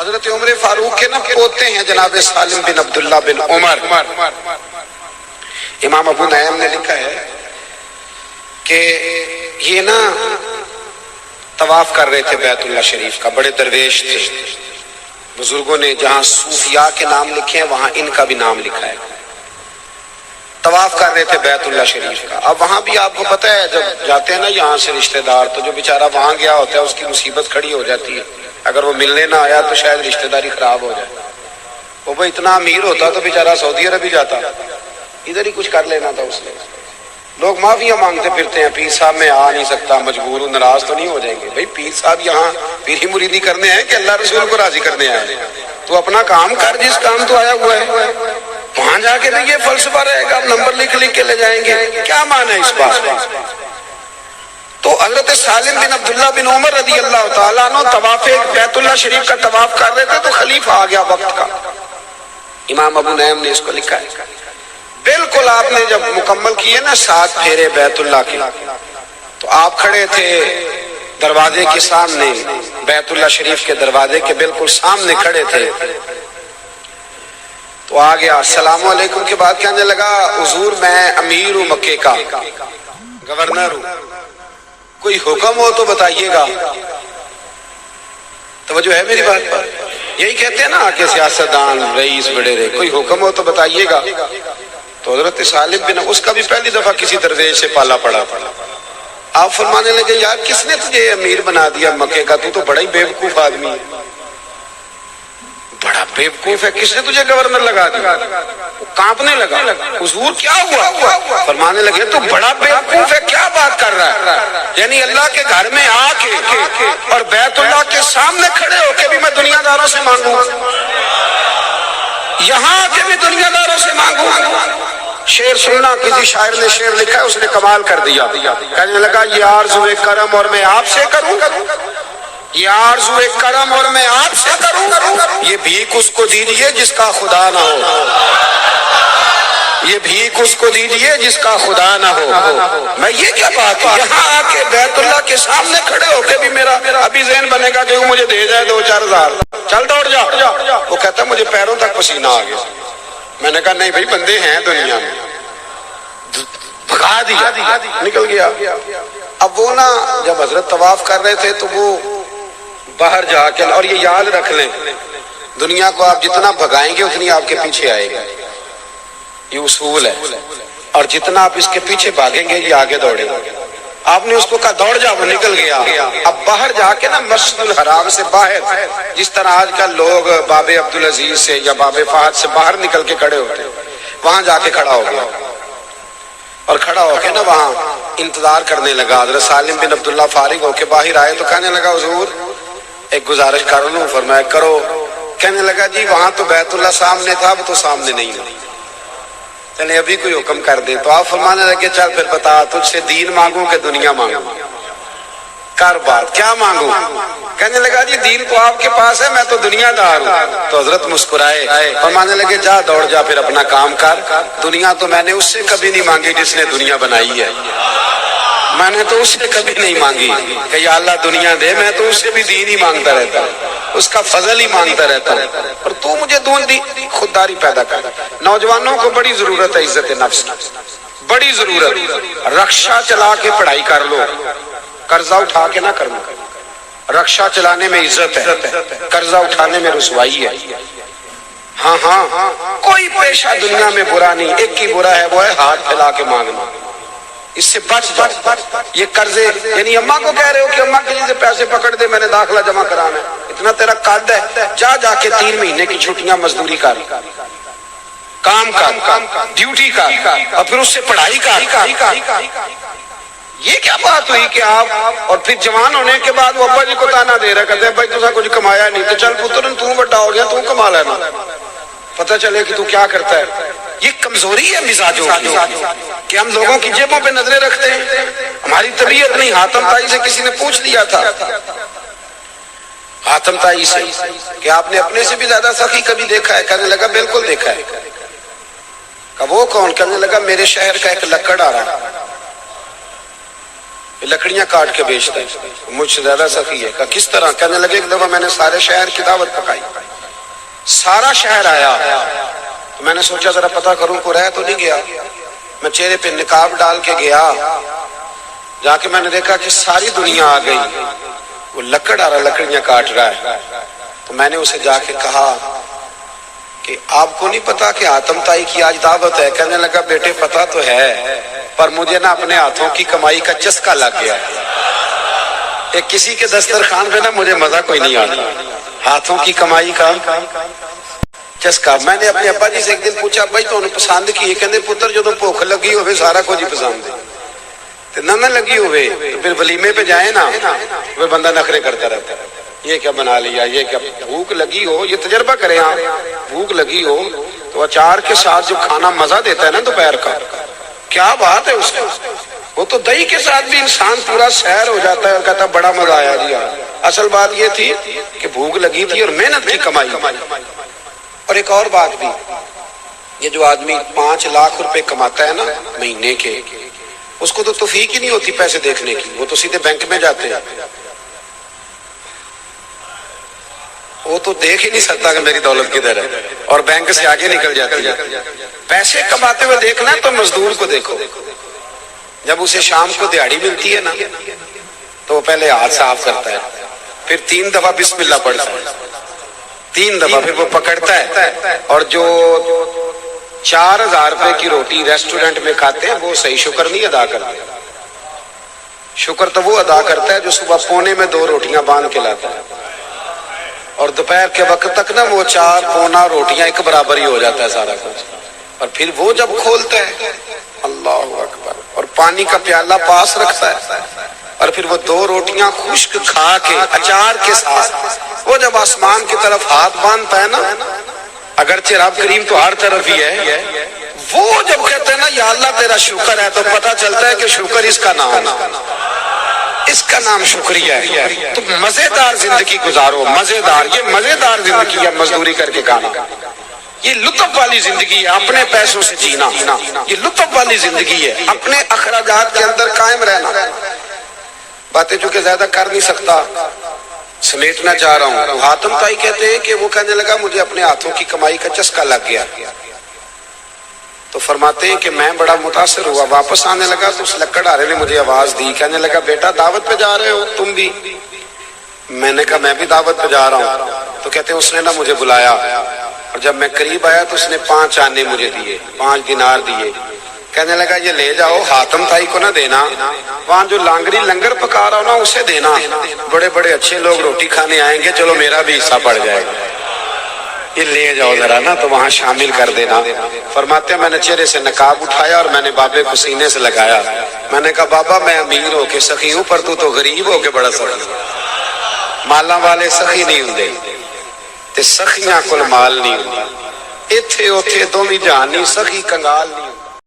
حضرت عمر فاروق کے نا پوتے ہیں جناب سالم بن عبداللہ بن عمر. امام ابو نعیم نے لکھا ہے کہ یہ نا طواف کر رہے تھے بیت اللہ شریف کا، بڑے درویش تھے. بزرگوں نے جہاں صوفیاء کے نام لکھے ہیں وہاں ان کا بھی نام لکھا ہے. طواف کر رہے تھے بیت اللہ شریف کا. اب وہاں بھی آپ کو پتہ ہے جب جاتے ہیں نا یہاں سے رشتہ دار، تو جو بیچارہ وہاں گیا ہوتا ہے اس کی مصیبت کھڑی ہو جاتی ہے. اگر وہ ملنے نہ آیا تو شاید رشتہ داری خراب ہو جائے. وہ بھائی اتنا امیر ہوتا تو بیچارہ سعودی عرب ہی جاتا، ادھر ہی کچھ کر لینا تھا اس نے. لوگ معافیاں مانگتے پھرتے ہیں، پیر صاحب میں آ نہیں سکتا، مجبور ہوں، ناراض تو نہیں ہو جائیں گے. بھائی پیر صاحب یہاں پیری مریدی کرنے ہیں کہ اللہ رسول کو راضی کرنے آئے؟ تو اپنا کام کر، جس کام تو آیا ہوا ہے. وہاں جا کے یہ فلسفہ رہے گا، نمبر لکھ کے لے جائیں گے، کیا معنی ہے اس بات کا؟ تو حضرت سالم بن عبداللہ بن عمر رضی اللہ تعالیٰ عنہ طواف بیت اللہ شریف کا طواف کر رہے تھے تو خلیفہ آ گیا وقت کا. امام ابو نعیم نے اس کو لکھا ہے. بالکل آپ نے جب مکمل کیے نا 7 پھیرے بیت اللہ کے، تو آپ کھڑے تھے دروازے کے سامنے، بیت اللہ شریف کے دروازے کے بالکل سامنے کھڑے تھے. تو آ گیا، السلام علیکم کے بعد کہنے لگا حضور میں امیر ہوں مکے کا، گورنر ہوں، کوئی حکم ہو تو بتائیے گا. توجہ ہے میری بات پر؟ یہی کہتے ہیں نا کہ سیاستدان رئیس وڈیرے، کوئی حکم ہو تو بتائیے گا. تو حضرت سالم بن، اس کا بھی پہلی دفعہ کسی درویش سے پالا پڑا. آپ فرمانے لگے یار کس نے تجھے امیر بنا دیا مکے کا؟ تو بڑا ہی بیوقوف آدمی ہے، بڑا بیوقوف ہے، کس نے تجھے گورنر لگا دیا؟ وہ کانپنے لگا. حضور کیا ہوا؟ فرمانے لگے تو بڑا بیوقوف ہے، کیا بات کر رہا ہے؟ یعنی اللہ کے گھر میں آ کے اور بیت اللہ کے سامنے کھڑے ہو کے بھی میں دنیا داروں سے مانگوں، یہاں آ کے بھی دنیا داروں سے مانگوں؟ شعر سننا، کسی شاعر نے شعر لکھا ہے، اس نے کمال کر دیا. کہنے لگا یہ آرزوئے کرم اور میں آپ سے کروں، یہ آرزوئے کرم اور میں آپ سے کروں، یہ بھیک اس کو دیجئے جس کا خدا نہ ہو، یہ بھیک اس کو دیجئے جس کا خدا نہ ہو. میں یہ کیا بات ہے، یہاں آ کے بیت اللہ کے سامنے کھڑے ہو کے بھی میرا ابھی ذہن بنے گا کہ وہ مجھے دے جائے 2-4 ہزار، چل دوڑ جا. وہ کہتا مجھے پیروں تک پسینہ آ گیا. میں نے کہا نہیں بھائی بندے ہیں دنیا میں، بھگا دیا، نکل گیا. اب وہ نا جب حضرت طواف کر رہے تھے تو وہ باہر جا کے، اور یہ یاد رکھ لیں دنیا کو آپ جتنا بھگائیں گے اتنی آپ کے پیچھے آئے گا، یہ اصول ہے. اور جتنا آپ اس کے پیچھے بھاگیں گے یہ آگے دوڑے گا. آپ نے اس کو کہا دوڑ جا، وہ نکل گیا. اب باہر جا کے نا مسجد الحرام سے باہر، جس طرح آج کل لوگ باب عبدالعزیز سے یا باب فہد سے باہر نکل کے کھڑے ہوتے، وہاں جا کے کھڑا ہو گیا. اور کھڑا ہو کے نا وہاں انتظار کرنے لگا. حضرت سالم بن عبداللہ فارغ ہو کے باہر آئے تو کہنے لگا حضور ایک گزارش کر لوں. فرمایا کرو. کہنے لگا جی وہاں تو بیت اللہ سامنے تھا، اب تو سامنے نہیں ہے، چلے ابھی کوئی حکم کر دے. تو آپ فرمانے لگے چل پھر بتا تجھ سے دین مانگوں کہ دنیا مانگوں؟ کر بات، کیا مانگوں؟ کہنے لگا جی دین تو آپ کے پاس ہے، میں تو دنیا دار ہوں. تو حضرت مسکرائے، فرمانے لگے جا دوڑ جا پھر اپنا کام کر. دنیا تو میں نے اس سے کبھی نہیں مانگی جس نے دنیا بنائی ہے، میں نے تو اس سے کبھی نہیں مانگی کہ یا اللہ دنیا دے، میں تو اس سے بھی دین ہی مانگتا رہتا ہوں، اس کا فضل ہی مانگتا رہتا ہوں، اور تو مجھے دون دی خودداری پیدا کر. نوجوانوں کو بڑی ضرورت ہے عزت نفس کی، بڑی ضرورت. رکشا چلا کے پڑھائی کر لو، قرضہ اٹھا کے نہ کرنا. رکشا چلانے میں عزت ہے، قرضہ اٹھانے میں رسوائی ہے. ہاں کوئی پیشہ دنیا میں برا نہیں، ایک ہی برا ہے، وہ ہے ہاتھ پھیلا کے مانگنا. اس سے بچ جاؤ. یہ قرضے، یعنی اماں کو کہہ رہے ہو کہ اماں کسی سے پیسے پکڑ دے، میں نے داخلہ جمع کرانا ہے، اتنا تیرا قد ہے، جا کے 3 مہینے کی چھٹیاں مزدوری کر، کام ڈیوٹی کا، اور پھر اس سے پڑھائی کا. یہ کیا بات ہوئی کہ آپ، اور پھر جوان ہونے کے بعد وہ ابا جی کو تانا دے رہا، کہتے ہیں بھائی تو کچھ کمایا نہیں، تو چل پتر تو بڑا ہو گیا، تو کما لینا، پتہ چلے کہ تو کیا کرتا ہے. یہ کمزوری ہے مزاجوں کی کہ ہم لوگوں کی جیبوں پہ نظریں رکھتے ہیں. ہماری طبیعت نہیں. حاتم تائی سے کسی نے پوچھ لیا تھا، حاتم تائی سے، کہ آپ نے اپنے سے بھی زیادہ سخی کبھی دیکھا ہے؟ کہنے لگا بالکل دیکھا ہے. کہا وہ کون؟ کہنے لگا میرے شہر کا ایک لکڑ آ رہا، لکڑیاں کاٹ کے بیچتا ہے، مجھ سے زیادہ سخی ہے۔ کہا کس طرح؟ کہنے لگے ایک دفعہ میں نے سارے شہر کی دعوت پکائی، سارا شہر آیا، تو میں نے سوچا ذرا پتہ کروں کو رہ تو نہیں گیا۔ میں چہرے پہ نقاب ڈال کے گیا، جا کے میں نے دیکھا کہ ساری دنیا آ گئی، وہ لکڑ آ رہا، لکڑیاں کاٹ رہا ہے۔ تو میں نے اسے جا کے کہا کہ آپ کو نہیں پتا کہ آتم تائی کی آج دعوت ہے؟ کہنے لگا بیٹے پتا تو ہے، پر مجھے نا اپنے ہاتھوں کی کمائی کا چسکا لگ گیا ہے۔ ایک کسی کے دسترخوان پہ نا مجھے مزہ کوئی نہیں آتا، ہاتھوں کی کمائی کا چسکا۔ میں نے اپنے ابا جی سے ایک دن پوچھا بھائی تو انہیں پسند کی؟ کہنے پتر جو بھوک لگی ہوئے سارا کچھ ہی پسند ہے، تو نہ لگی ہوئے تو پھر ولیمے پہ جائیں نا، وہ بندہ نخرے کرتا رہتا ہے، یہ کیا بنا لیا، یہ کیا۔ بھوک لگی ہو، یہ تجربہ کریں آپ، بھوک لگی ہو تو اچار کے ساتھ جو کھانا مزہ دیتا ہے نا دوپہر کا، کیا بات ہے اس کا، وہ تو دہی کے ساتھ بھی انسان پورا سیر ہو جاتا ہے اور کہتا ہے بڑا مزہ آیا جی۔ اصل بات یہ تھی کہ بھوک لگی تھی اور محنت کی کمائی۔ اور ایک اور بات بھی، یہ جو آدمی 5 لاکھ روپے کماتا ہے نا مہینے کے، اس کو تو توفیق ہی نہیں ہوتی پیسے دیکھنے کی، وہ تو سیدھے بینک میں جاتے ہیں، وہ تو دیکھ ہی نہیں سکتا کہ میری دولت کدھر ہے، اور بینک سے آگے نکل جاتی ہے۔ پیسے کماتے ہوئے دیکھنا تو مزدور کو دیکھو، جب اسے شام کو دیہاڑی ملتی ہے نا تو وہ پہلے ہاتھ صاف کرتا ہے، پھر 3 دفعہ بسم اللہ پڑھتا ہے، 3 دفعہ، پھر وہ پکڑتا ہے، اور جو 4000 روپے کی روٹی ریسٹورنٹ میں کھاتے ہیں وہ صحیح شکر نہیں ادا کرتے۔ شکر تو وہ ادا کرتا ہے جو صبح پونے میں 2 روٹیاں باندھ کے لاتا ہے، اور دوپہر کے وقت تک نا وہ 4 پونا روٹیاں ایک برابر ہی ہو جاتا ہے سارا کچھ، اور پھر وہ جب کھولتا ہے اللہ اکبر، اور پانی کا پیالہ پاس رکھتا ہے، اور پھر وہ 2 روٹیاں خشک کھا کے اچار کے ساتھ وہ جب آسمان کی طرف ہاتھ باندھتا ہے نا، اگرچہ رب کریم تو ہر طرف ہی ہے، وہ جب کہتے ہیں نا یا اللہ تیرا شکر ہے، تو پتہ چلتا ہے کہ شکر اس کا نام ہے، اس کا نام شکریہ ہے۔ تو مزیدار زندگی گزارو، مزیدار، یہ مزیدار زندگی ہے مزدوری کر کے کھانا، یہ لطف والی زندگی ہے، اپنے پیسوں سے جینا، یہ لطف والی زندگی ہے، اپنے اخراجات کے اندر قائم رہنا۔ باتیں چونکہ زیادہ کر نہیں سکتا، سمیٹنا چاہ رہا ہوں۔ حاتم تائی کہتے ہیں کہ وہ کہنے لگا مجھے اپنے ہاتھوں کی کمائی کا چسکا لگ گیا، تو فرماتے ہیں کہ میں بڑا متاثر ہوا، واپس آنے لگا تو اس لکڑہارے نے مجھے آواز دی، کہنے لگا بیٹا دعوت پہ جا رہے ہو تم بھی؟ میں نے کہا میں بھی دعوت پہ جا رہا ہوں۔ تو کہتے ہیں اس نے نا مجھے بلایا، اور جب میں قریب آیا تو اس نے 5 آنے مجھے دیے، 5 دینار دیے، کہنے لگا یہ لے جاؤ، حاتم تائی کو نہ دینا، وہاں جو لانگری لنگر پکا رہا ہو نا اسے دینا، بڑے بڑے اچھے لوگ روٹی کھانے آئیں گے، چلو میرا بھی حصہ پڑ جائے گا، یہ لے جاؤ ذرا نا، تو وہاں شامل کر دینا۔ فرماتے ہیں میں نے چہرے سے نقاب اٹھایا اور میں نے بابے کو سینے سے لگایا، میں نے کہا بابا میں امیر ہو کے سخی ہوں، پر تو غریب ہو کے بڑا سخی، مالاں والے سخی نہیں ہوندے تے سخیاں کول مال نہیں ہوندا، ایتھے اوتھے دوویں جہان نہیں، سخی کنگال نہیں۔